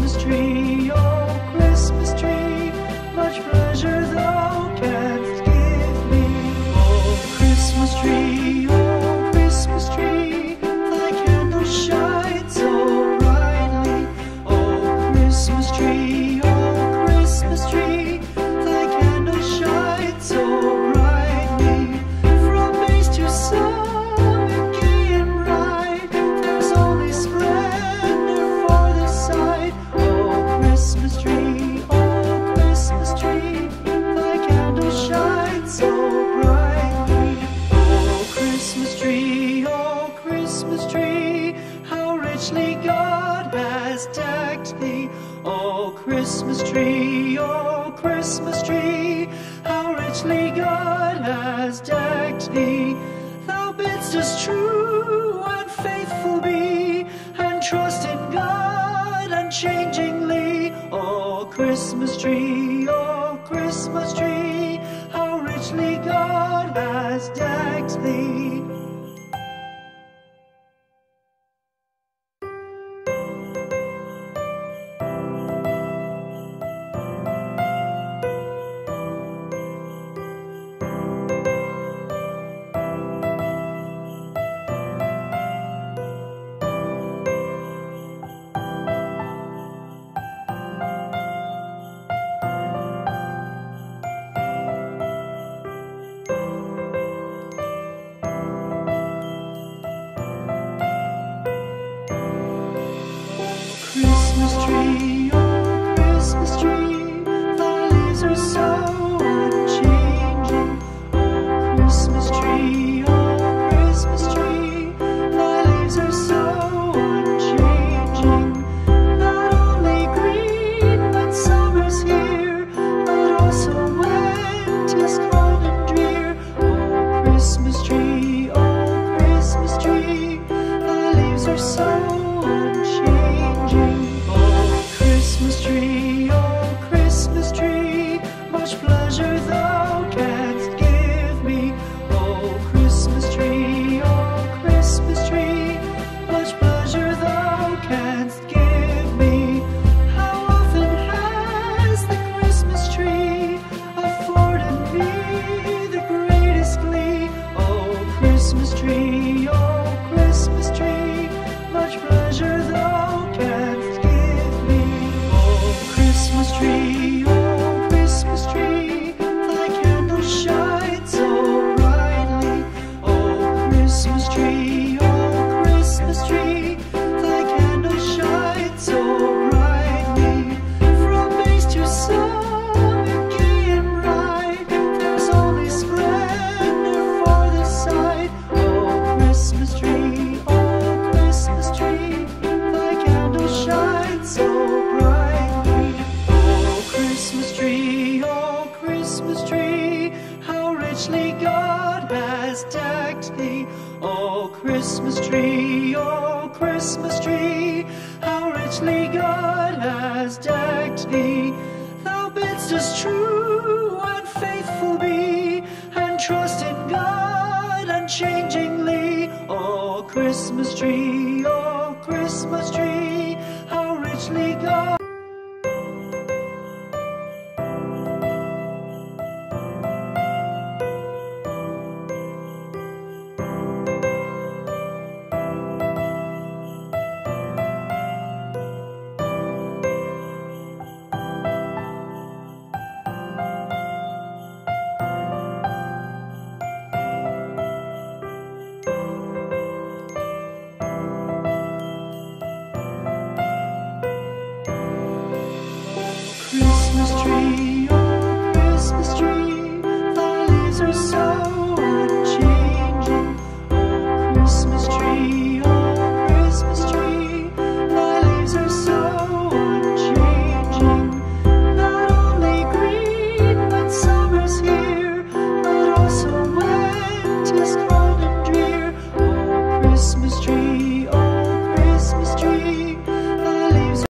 Christmas tree, oh Christmas tree, much pleasure thou canst give me. Oh Christmas tree, oh Christmas tree, thy candle shines so brightly. Oh Christmas tree, oh Christmas tree, thy candle shines so brightly. From base to summit, gay and bright, there's only splendor for the sight. Oh Christmas tree, thy candle shines so brightly. Oh Christmas tree, how richly God has decked thee. Oh Christmas tree, how richly God has decked thee. Thou bidst us true and faithful be, and trust in God unchangingly. Oh Christmas tree, how richly God has decked thee. Christmas tree, oh Christmas tree, thy leaves are so unchanging. Oh Christmas tree, thy leaves are so unchanging. Not only green when summer's here, but also when 'tis cold and drear. Oh Christmas tree, thy leaves are so unchanging. Christmas tree, much pleasure thou canst give me. Oh Christmas tree, much pleasure thou canst give me. How often has the Christmas tree afforded me the greatest glee. Oh Christmas tree, much pleasure thou canst give me. Oh Christmas tree, thy candle shines so brightly. Oh Christmas tree, thy candle shines so brightly. From base to summit, gay and bright, there's only splendor for the sight. Oh Christmas tree, thy candle shines so brightly. Oh Christmas tree, how richly God has decked thee. Oh Christmas tree, how richly God has decked thee. Thou bidst us true and faithful be, and trust in God unchangingly. Oh Christmas tree, how richly God. Christmas tree, thy leaves are so unchanging. Oh Christmas tree, thy leaves are so unchanging. Not only green when summer's here, but also when 'tis cold and drear. Oh Christmas tree,